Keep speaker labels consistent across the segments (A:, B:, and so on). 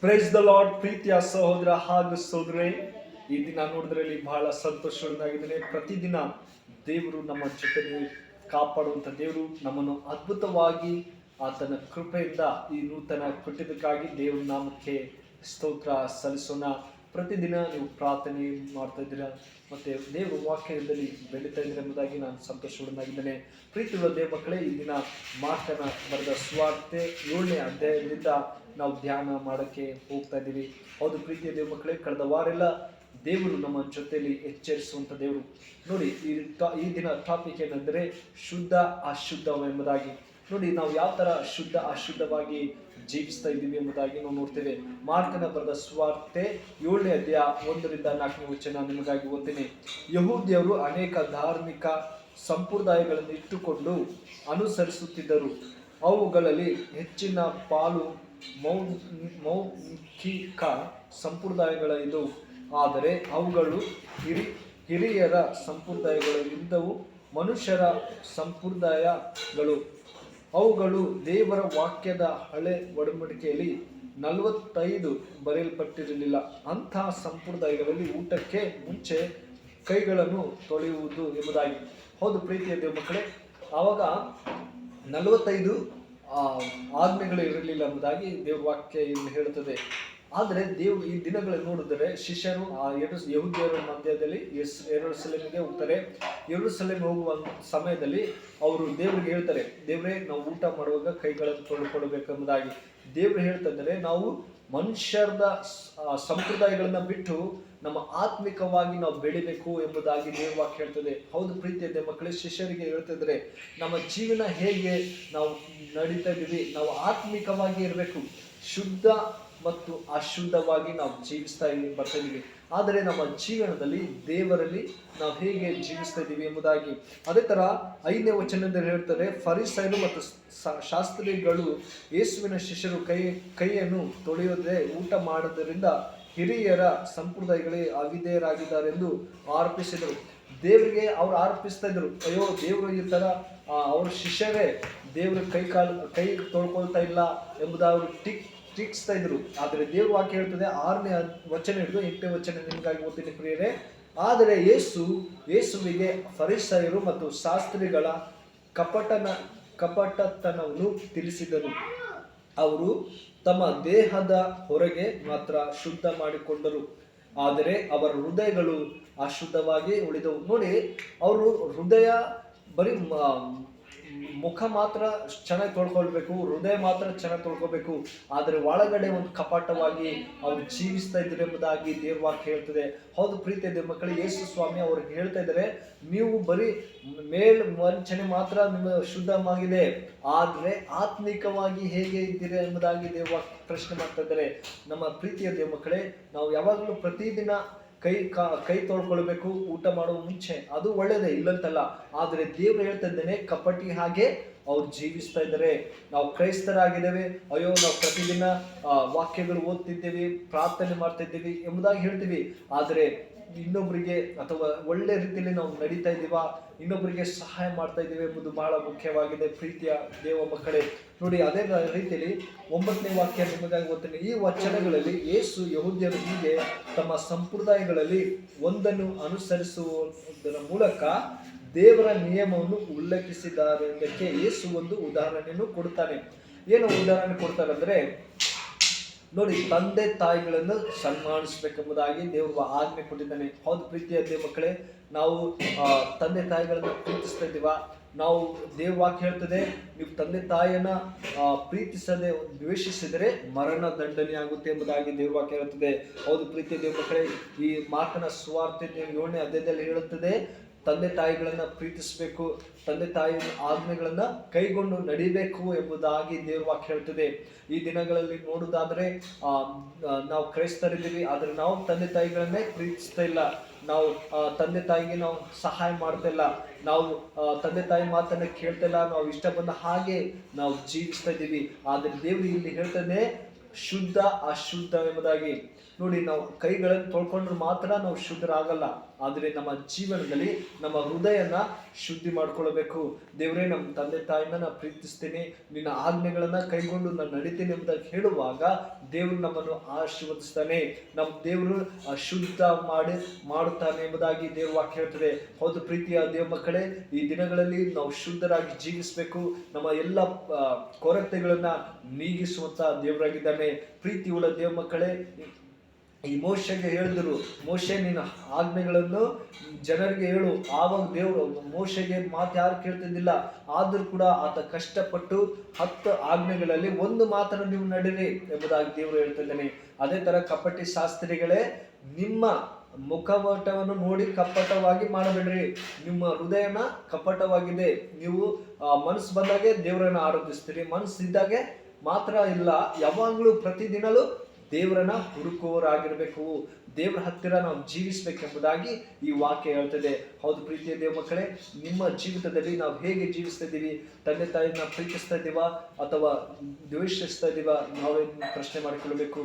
A: Praise the lord. ಪ್ರೀತಿಯ ಸಹೋದರ ಹಾಗೂ ಸಹೋದರೇ, ಈ ದಿನ ನೋಡಿದ್ರಲ್ಲಿ ಬಹಳ ಸಂತೋಷವಾಗಿದ್ದೇನೆ. ಪ್ರತಿದಿನ ದೇವರು ನಮ್ಮ ಜೊತೆಗೆ ಕಾಪಾಡುವಂಥ ದೇವರು ನಮ್ಮನ್ನು ಅದ್ಭುತವಾಗಿ ಆತನ ಕೃಪೆಯಿಂದ ಈ ನೂತನ ಕೊಟ್ಟಿದ್ದಕ್ಕಾಗಿ ದೇವರ ನಾಮಕ್ಕೆ ಸ್ತೋತ್ರ ಸಲ್ಲಿಸೋಣ. ಪ್ರತಿದಿನ ನೀವು ಪ್ರಾರ್ಥನೆ ಮಾಡ್ತಾ ಇದ್ದೀರಾ ಮತ್ತು ದೇವರ ವಾಕ್ಯದಲ್ಲಿ ಬೆಳೀತಾ ಇದ್ದೀರಾ ಎಂಬುದಾಗಿ ನಾನು ಸಂತೋಷವಾಗಿದ್ದೇನೆ. ಪ್ರೀತಿಯುಳ್ಳ ದೇವ ಮಕ್ಕಳೇ, ಈ ದಿನ ಮಾರ್ಕನ ಬರೆದ ಸುವಾರ್ತೆ 7ನೇ ಅಧ್ಯಾಯದಿಂದ ನಾವು ಧ್ಯಾನ ಮಾಡೋಕ್ಕೆ ಹೋಗ್ತಾ ಇದ್ದೀವಿ. ಹೌದು ಪ್ರೀತಿಯ ದೇವ ಮಕ್ಕಳೇ, ಕಳೆದ ವಾರೆಲ್ಲ ದೇವರು ನಮ್ಮ ಜೊತೆಯಲ್ಲಿ ಎಚ್ಚರಿಸುವಂಥ ದೇವರು. ನೋಡಿ, ಈ ದಿನ ಟಾಪಿಕ್ ಏನಂದರೆ ಶುದ್ಧ ಅಶುದ್ಧ ಎಂಬುದಾಗಿ. ನೋಡಿ, ನಾವು ಯಾವ ಥರ ಶುದ್ಧ ಅಶುದ್ಧವಾಗಿ ಜೀವಿಸ್ತಾ ಇದ್ದೀವಿ ಎಂಬುದಾಗಿ ನಾವು ನೋಡ್ತೇವೆ. ಮಾರ್ಕನ ಬರೆದ ಸುವಾರ್ತೆ 7ನೇ ಅಧ್ಯಾಯ 1ರಿಂದ 4ನೇ ವಚನ ನಿಮಗಾಗಿ ಓದ್ತೀನಿ. ಯಹೂದ್ಯರು ಅನೇಕ ಧಾರ್ಮಿಕ ಸಂಪ್ರದಾಯಗಳನ್ನು ಇಟ್ಟುಕೊಂಡು ಅನುಸರಿಸುತ್ತಿದ್ದರು. ಅವುಗಳಲ್ಲಿ ಹೆಚ್ಚಿನ ಪಾಲು ಮೌಖಿಕ ಸಂಪ್ರದಾಯಗಳಿದ್ದವು, ಆದರೆ ಅವುಗಳು ಹಿರಿಯರ ಸಂಪ್ರದಾಯಗಳಿದ್ದವು. ಮನುಷ್ಯರ ಸಂಪ್ರದಾಯಗಳು ಅವುಗಳು ದೇವರ ವಾಕ್ಯದ ಹಳೆ ಒಡಂಬಡಿಕೆಯಲ್ಲಿ 45 ಬರೆಯಲ್ಪಟ್ಟಿರಲಿಲ್ಲ. ಅಂತಹ ಸಂಪ್ರದಾಯಗಳಲ್ಲಿ ಊಟಕ್ಕೆ ಮುಂಚೆ ಕೈಗಳನ್ನು ತೊಳೆಯುವುದು ಎಂಬುದಾಗಿ. ಹೌದು ಪ್ರೀತಿಯ ದೇವ ಮಕ್ಕಳೇ, ಆವಾಗ 45 ಆಜ್ಞೆಗಳು ಇರಲಿಲ್ಲ ಎಂಬುದಾಗಿ ದೇವ್ರ ವಾಕ್ಯ ಇಲ್ಲಿ ಹೇಳುತ್ತದೆ. ಆದರೆ ದೇವರು ಈ ದಿನಗಳಲ್ಲಿ ನೋಡಿದರೆ ಶಿಷ್ಯರು ಯಹೂದ್ಯರ ಮಧ್ಯದಲ್ಲಿ ಯೆರೂಸಲೇಮಿಗೆ ಹೋಗ್ತಾರೆ. ಯೆರೂಸಲೇಮಿಗೆ ಹೋಗುವ ಸಮಯದಲ್ಲಿ ಅವರು ದೇವರಿಗೆ ಹೇಳ್ತಾರೆ, ದೇವರೇ, ನಾವು ಊಟ ಮಾಡುವಾಗ ಕೈಗಳನ್ನು ತೊಳೆದುಕೊಳ್ಬೇಕೆಂಬುದಾಗಿ. ದೇವರು ಹೇಳ್ತಾ ಇದ್ದಾರೆ, ನಾವು ಮನುಷ್ಯರದ ಸಂಪ್ರದಾಯಗಳನ್ನ ಬಿಟ್ಟು ನಮ್ಮ ಆತ್ಮಿಕವಾಗಿ ನಾವು ಬೆಳಿಬೇಕು ಎಂಬುದಾಗಿ ದೇವ್ರ ವಾಕ್ಯ ಹೇಳ್ತದೆ. ಹೌದು ಪ್ರೀತಿಯ ಮಕ್ಕಳೇ, ಶಿಷ್ಯರಿಗೆ ಹೇಳ್ತಿದ್ರೆ ನಮ್ಮ ಜೀವನ ಹೇಗೆ ನಾವು ನಡೀತಾ ಇದ್ದೀವಿ, ನಾವು ಆತ್ಮಿಕವಾಗಿ ಇರಬೇಕು. ಶುದ್ಧ ಮತ್ತು ಅಶುದ್ಧವಾಗಿ ನಾವು ಜೀವಿಸ್ತಾ ಬರ್ತಾ ಇದ್ದೀವಿ. ಆದರೆ ನಮ್ಮ ಜೀವನದಲ್ಲಿ ದೇವರಲ್ಲಿ ನಾವು ಹೇಗೆ ಜೀವಿಸ್ತಾ ಇದ್ದೀವಿ ಎಂಬುದಾಗಿ. ಅದೇ ಥರ 5ನೇ ವಚನದಲ್ಲಿ ಹೇಳ್ತಾರೆ, ಫರಿಸಾಯರು ಮತ್ತು ಶಾಸ್ತ್ರಿಗಳು ಯೇಸುವಿನ ಶಿಷ್ಯರು ಕೈಯನ್ನು ತೊಳೆಯದೆ ಊಟ ಮಾಡೋದರಿಂದ ಹಿರಿಯರ ಸಂಪ್ರದಾಯಗಳೇ ಅವಿಧೇಯರಾಗಿದ್ದಾರೆಂದು ಆರೋಪಿಸಿದರು. ದೇವರಿಗೆ ಅವ್ರು ಆರೋಪಿಸ್ತಾ ಇದ್ರು, ಅಯ್ಯೋ ದೇವರು ಈ ಥರ ಅವ್ರ ಶಿಷ್ಯರೇ ದೇವ್ರ ಕೈ ತೊಳ್ಕೊಳ್ತಾ ಇಲ್ಲ ಎಂಬುದಾಗಿ ಟೀಕಿಸ್ತಾ ಇದ್ರು. ಆದರೆ ದೇವ್ರ ವಾಕ್ಯ ಹೇಳ್ತದೆ, 6ನೇ ವಚನ ಹಿಡಿದು 8ನೇ ವಚನ ನಿಮಗಾಗಿ ಓದ್ತೀನಿ ಪ್ರಿಯರೇ. ಆದರೆ ಯೇಸುವಿಗೆ ಫರಿಸಾಯರು ಮತ್ತು ಶಾಸ್ತ್ರಿಗಳ ಕಪಟತನವನ್ನು ತಿಳಿಸಿದರು. ಅವರು ತಮ್ಮ ದೇಹದ ಹೊರಗೆ ಮಾತ್ರ ಶುದ್ಧ ಮಾಡಿಕೊಂಡರು, ಆದರೆ ಅವರ ಹೃದಯಗಳು ಅಶುದ್ಧವಾಗಿ ಉಳಿದವು. ನೋಡಿ, ಅವರು ಹೃದಯ ಬರೀ ಮುಖ ಮಾತ್ರ ಚೆನ್ನಾಗಿ ತೊಳ್ಕೊಳ್ಬೇಕು, ಹೃದಯ ಮಾತ್ರ ಚೆನ್ನಾಗಿ ತೊಳ್ಕೊಬೇಕು, ಆದರೆ ಒಳಗಡೆ ಒಂದು ಕಪಟವಾಗಿ ಅವ್ರು ಜೀವಿಸ್ತಾ ಇದ್ರು ಎಂಬುದಾಗಿ ದೇವ್ರ ವಾಕ್ಯ ಹೇಳ್ತದೆ. ಹೌದು ಪ್ರೀತಿಯ ದೇವ ಮಕ್ಕಳು, ಯೇಸು ಸ್ವಾಮಿ ಅವ್ರಿಗೆ ಹೇಳ್ತಾ ಇದ್ದಾರೆ, ನೀವು ಬರೀ ವಂಚನೆ ಮಾತ್ರ ನಿಮ್ಮ ಶುದ್ಧವಾಗಿದೆ, ಆದರೆ ಆತ್ಮಿಕವಾಗಿ ಹೇಗೆ ಇದ್ದೀರಾ ಎಂಬುದಾಗಿ ದೇವ್ರ ವಾಕ್ಯ ಪ್ರಶ್ನೆ ಮಾಡ್ತಾ ಇದ್ದಾರೆ. ನಮ್ಮ ಪ್ರೀತಿಯ ದೇವ ಮಕ್ಕಳೇ, ನಾವು ಯಾವಾಗಲೂ ಪ್ರತಿದಿನ ಕೈ ತೊಳ್ಕೊಳ್ಬೇಕು ಊಟ ಮಾಡುವ ಮುಂಚೆ. ಅದು ಒಳ್ಳೇದೇ, ಇಲ್ಲಂತಲ್ಲ. ಆದರೆ ದೇವ್ರು ಹೇಳ್ತಾ ಇದ್ದೇನೆ, ಕಪಟಿ ಹಾಗೆ ಅವ್ರು ಜೀವಿಸ್ತಾ ಇದ್ದಾರೆ. ನಾವು ಕ್ರೈಸ್ತರಾಗಿದ್ದೇವೆ, ಅಯ್ಯೋ ನಾವು ಪ್ರತಿದಿನ ವಾಕ್ಯಗಳು ಓದ್ತಿದ್ದೇವೆ, ಪ್ರಾರ್ಥನೆ ಮಾಡ್ತಾ ಇದ್ದೀವಿ ಎಂಬುದಾಗಿ ಹೇಳ್ತೀವಿ. ಆದರೆ ಇನ್ನೊಬ್ಬರಿಗೆ ಅಥವಾ ಒಳ್ಳೆ ರೀತಿಯಲ್ಲಿ ನಾವು ನಡೀತಾ ಇದ್ದೀವಾ, ಇನ್ನೊಬ್ಬರಿಗೆ ಸಹಾಯ ಮಾಡ್ತಾ ಇದ್ದೀವಿ ಎಂಬುದು ಬಹಳ ಮುಖ್ಯವಾಗಿದೆ ಪ್ರೀತಿಯ ದೇವ ಮಕ್ಕಳೇ. ನೋಡಿ, ಅದೇ ರೀತಿಯಲ್ಲಿ 9ನೇ ವಾಕ್ಯ ನಿಮಗಾಗಿ ಓದ್ತೀನಿ. ಈ ವಚನಗಳಲ್ಲಿ ಯೇಸು ಯಹೂದ್ಯರು ಹೀಗೆ ತಮ್ಮ ಸಂಪ್ರದಾಯಗಳಲ್ಲಿ ಒಂದನ್ನು ಅನುಸರಿಸುವುದರ ಮೂಲಕ ದೇವರ ನಿಯಮವನ್ನು ಉಲ್ಲಂಘಿಸಿದ್ದಾರೆ ಎಂದಕ್ಕೆ ಯೇಸು ಒಂದು ಉದಾಹರಣೆಯನ್ನು ಕೊಡ್ತಾನೆ. ಏನು ಉದಾಹರಣೆ ಕೊಡ್ತಾರೆ ಅಂದರೆ, ನೋಡಿ, ತಂದೆ ತಾಯಿಗಳನ್ನು ಸನ್ಮಾನಿಸಬೇಕೆಂಬುದಾಗಿ ದೇವರು ಆಜ್ಞೆ ಕೊಟ್ಟಿದ್ದಾನೆ. ಹೌದು ಪ್ರೀತಿಯ ದೇವ ಮಕ್ಕಳೇ, ನಾವು ತಂದೆ ತಾಯಿಗಳನ್ನು ಪ್ರೀತಿಸ್ತಾ ಇದ್ದೀವ? ನಾವು ದೇವ ವಾಕ್ಯ ಹೇಳ್ತದೆ, ನೀವು ತಂದೆ ತಾಯಿಯನ್ನ ಪ್ರೀತಿಸದೆ ದ್ವೇಷಿಸಿದರೆ ಮರಣ ದಂಡನೆ ಆಗುತ್ತೆ ಎಂಬುದಾಗಿ ದೇವ ವಾಕ್ಯ ಹೇಳ್ತದೆ. ಹೌದು ಪ್ರೀತಿಯ ದೇವ ಮಕ್ಕಳೇ, ಈ ಮಾರ್ಕನ ಸುವಾರ್ತೆ 7ನೇ ಅಧ್ಯಾಯದಲ್ಲಿ ಹೇಳುತ್ತದೆ, ತಂದೆ ತಾಯಿಗಳನ್ನ ಪ್ರೀತಿಸಬೇಕು, ತಂದೆ ತಾಯಿ ಆಜ್ಞೆಗಳನ್ನ ಕೈಗೊಂಡು ನಡಿಬೇಕು ಎಂಬುದಾಗಿ ದೇವ್ರ ವಾಕ್ಯ ಹೇಳ್ತದೆ. ಈ ದಿನಗಳಲ್ಲಿ ನೋಡುವುದಾದ್ರೆ ನಾವು ಕ್ರೈಸ್ತರಿದ್ದೀವಿ, ಆದರೆ ನಾವು ತಂದೆ ತಾಯಿಗಳನ್ನೇ ಪ್ರೀತಿಸ್ತಾ ಇಲ್ಲ. ನಾವು ತಂದೆ ತಾಯಿಗೆ ನಾವು ಸಹಾಯ ಮಾಡ್ತಾ ಇಲ್ಲ, ನಾವು ತಂದೆ ತಾಯಿ ಮಾತನ್ನ ಕೇಳ್ತಾ ಇಲ್ಲ, ನಾವು ಇಷ್ಟ ಬಂದ ಹಾಗೆ ನಾವು ಜೀವಿಸ್ತಾ ಇದ್ದೀವಿ. ಆದರೆ ದೇವರು ಇಲ್ಲಿ ಹೇಳ್ತಾನೆ, ಶುದ್ಧ ಅಶುದ್ಧ ಎಂಬುದಾಗಿ. ನೋಡಿ, ನಾವು ಕೈಗಳನ್ನು ತೊಳ್ಕೊಂಡ್ರೆ ಮಾತ್ರ ನಾವು ಶುದ್ಧರಾಗಲ್ಲ. ಆದರೆ ನಮ್ಮ ಜೀವನದಲ್ಲಿ ನಮ್ಮ ಹೃದಯನ ಶುದ್ಧಿ ಮಾಡ್ಕೊಳ್ಬೇಕು. ದೇವರೇ, ನಮ್ಮ ತಂದೆ ತಾಯಿನ ನಾನು ಪ್ರೀತಿಸ್ತೇನೆ, ನಿನ್ನ ಆಜ್ಞೆಗಳನ್ನ ಕೈಗೊಂಡು ನಾನು ನಡಿತೇನೆ ಎಂಬುದಾಗಿ ಹೇಳುವಾಗ ದೇವರು ನಮ್ಮನ್ನು ಆಶೀರ್ವದಿಸ್ತಾನೆ. ನಮ್ಮ ದೇವರು ಶುದ್ಧ ಮಾಡುತ್ತಾನೆ ಎಂಬುದಾಗಿ ದೇವ್ರ ವಾಕ್ಯ ಹೇಳ್ತದೆ. ಹೌದು ಪ್ರೀತಿಯ ದೇವ ಮಕ್ಕಳೇ, ಈ ದಿನಗಳಲ್ಲಿ ನಾವು ಶುದ್ಧರಾಗಿ ಜೀವಿಸಬೇಕು. ನಮ್ಮ ಎಲ್ಲ ಕೊರತೆಗಳನ್ನ ನೀಗಿಸುವಂತ ದೇವರಾಗಿದ್ದಾನೆ. ಪ್ರೀತಿ ಉಳ್ಳ ದೇವ ಮಕ್ಕಳೇ, ಈ ಮೋಶೆಗೆ ಹೇಳಿದ್ರು, ಮೋಶೆ ನಿನ್ನ ಆಜ್ಞೆಗಳನ್ನು ಜನರಿಗೆ ಹೇಳು. ಆವಾಗ ದೇವರು ಮೋಶೆಗೆ ಮಾತು ಯಾರು ಕೇಳ್ತಿದ್ದಿಲ್ಲ, ಆದ್ರೂ ಕೂಡ ಆತ ಕಷ್ಟಪಟ್ಟು 10 ಆಜ್ಞೆಗಳಲ್ಲಿ ಒಂದು ಮಾತನ್ನು ನೀವು ನಡೀರಿ ಎಂಬುದಾಗಿ ದೇವರು ಹೇಳ್ತಿದ್ದಾನೆ. ಅದೇ ತರ ಕಪಟಿ ಶಾಸ್ತ್ರಿಗಳೇ, ನಿಮ್ಮ ಮುಖವಟವನ್ನು ನೋಡಿ ಕಪಟವಾಗಿ ಮಾಡಬೇಡ್ರಿ. ನಿಮ್ಮ ಹೃದಯನ ಕಪಟವಾಗಿದೆ. ನೀವು ಮನಸ್ಸು ಬಂದಾಗೆ ದೇವರನ್ನ ಆರಾಧಿಸ್ತೀರಿ, ಮನಸ್ಸಿದ್ದಾಗೆ ಮಾತ್ರ ಇಲ್ಲ, ಯಾವಾಗಲೂ ಪ್ರತಿದಿನಲೂ ದೇವರನ್ನ ಹುಡುಕುವವರಾಗಿರ್ಬೇಕು. ದೇವರ ಹತ್ತಿರ ನಾವು ಜೀವಿಸಬೇಕೆಂಬುದಾಗಿ ಈ ವಾಕ್ಯ ಹೇಳ್ತದೆ. ಹೌದು ಪ್ರೀತಿಯ ದೇವ ಮಕ್ಕಳೇ, ನಿಮ್ಮ ಜೀವಿತದಲ್ಲಿ ನಾವು ಹೇಗೆ ಜೀವಿಸ್ತಾ ಇದ್ದೀವಿ? ತಂದೆ ತಾಯಿನ ಪ್ರೀತಿಸ್ತಾ ಇದ್ದೀವಾ ಅಥವಾ ದ್ವೇಷಿಸ್ತಾ ಇದ್ದೀವಾ? ನಾವೇ ಪ್ರಶ್ನೆ ಮಾಡಿಕೊಳ್ಬೇಕು.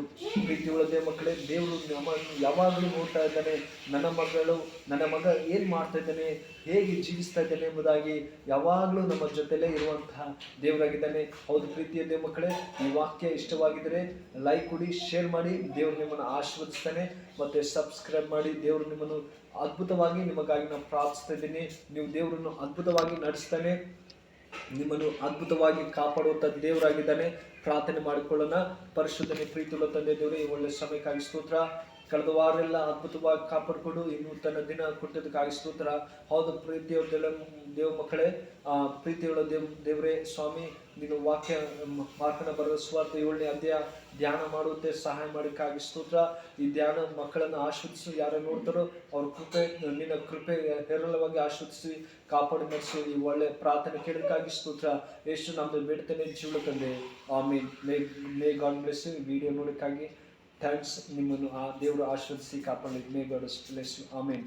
A: ಪ್ರೀತಿಯುಳ್ಳ ದೇವ ಮಕ್ಕಳೇ, ದೇವರು ನಮ್ಮನ್ನು ಯಾವಾಗಲೂ ನೋಡ್ತಾ ಇದ್ದಾನೆ. ನನ್ನ ಮಗ ಏನ್ ಮಾಡ್ತಾ ಇದ್ದಾನೆ, ಹೇಗೆ ಜೀವಿಸ್ತಾ ಇದ್ದಾನೆ ಎಂಬುದಾಗಿ ಯಾವಾಗಲೂ ನಮ್ಮ ಜೊತೆಲೇ ಇರುವಂತಹ ದೇವರಾಗಿದ್ದಾನೆ. ಹೌದು ಪ್ರೀತಿಯ ದೇವ ಮಕ್ಕಳೇ, ಈ ವಾಕ್ಯ ಇಷ್ಟವಾಗಿದ್ದರೆ ಲೈಕ್ ಕೊಡಿ, ಶೇರ್ ಮಾಡಿ. ದೇವರು ನಿಮ್ಮನ್ನು ಆಶೀರ್ವದಿಸ್ತಾನೆ. ಮತ್ತೆ ಸಬ್ಸ್ಕ್ರೈಬ್ ಮಾಡಿ. ದೇವರು ನಿಮ್ಮನ್ನು ಅದ್ಭುತವಾಗಿ, ನಿಮಗಾಗಿ ನಾನು ಪ್ರಾರ್ಥಿಸ್ತಾ ಇದ್ದೀನಿ. ನೀವು ದೇವರನ್ನು ಅದ್ಭುತವಾಗಿ ನಡೆಸ್ತಾನೆ, ನಿಮ್ಮನ್ನು ಅದ್ಭುತವಾಗಿ ಕಾಪಾಡುವಂತ ದೇವರಾಗಿದ್ದಾನೆ. ಪ್ರಾರ್ಥನೆ ಮಾಡಿಕೊಳ್ಳೋಣ. ಪರಿಶುದ್ಧನೇ ಪ್ರೀತಿಯುಳ್ಳ ತಂದೆ ದೇವರೇ, ಈ ಒಳ್ಳೆ ಸಮಯಕ್ಕಾಗಿ ಸ್ತೋತ್ರ. ಕಳೆದ ವಾರ ಎಲ್ಲ ಅದ್ಭುತವಾಗಿ ಕಾಪಾಡಿಕೊಂಡು ಇನ್ನು ತನ್ನ ದಿನ ಕೊಟ್ಟದಕ್ಕಾಗಿ ಸ್ತೋತ್ರ. ಹೌದು ಪ್ರೀತಿಯ ದೇವ ಮಕ್ಕಳೇ, ಪ್ರೀತಿಯುಳ್ಳ ದೇವರೇ ಸ್ವಾಮಿ, ನೀನು ವಾಕ್ಯ ಮಾರ್ಕನ ಬರೆದ ಸುವಾರ್ತೆ 7ನೇ ಅಧ್ಯಾಯ ಧ್ಯಾನ ಮಾಡುವಂತೆ ಸಹಾಯ ಮಾಡಿಕ್ಕಾಗಿ ಸ್ತೋತ್ರ. ಈ ಧ್ಯಾನ ಮಕ್ಕಳನ್ನು ಆಶ್ವದಿಸು. ಯಾರು ನೋಡ್ತಾರೋ ಅವ್ರ ಕೃಪೆ, ನಿನ್ನ ಕೃಪೆ ಹೇರಳವಾಗಿ ಆಶ್ವದಿಸಿ ಕಾಪಾಡಿ ನಡೆಸು. ಈ ಒಳ್ಳೆ ಪ್ರಾರ್ಥನೆ ಕೇಳಕ್ಕಾಗಿ ಸ್ತೋತ್ರ. ಎಷ್ಟು ನಮ್ದು ಬೇಡ್ತೇನೆ ಜೀವನ ತಂದೆ. ಆಮೀನ್. May God bless you. Video ನೋಡಕ್ಕಾಗಿ ಥ್ಯಾಂಕ್ಸ್. ನಿಮ್ಮನ್ನು ಆ ದೇವರು ಆಶೀರ್ವದಿಸಿ ಕಾಪಾಡಿ. May God bless you. ಆಮೀನ್.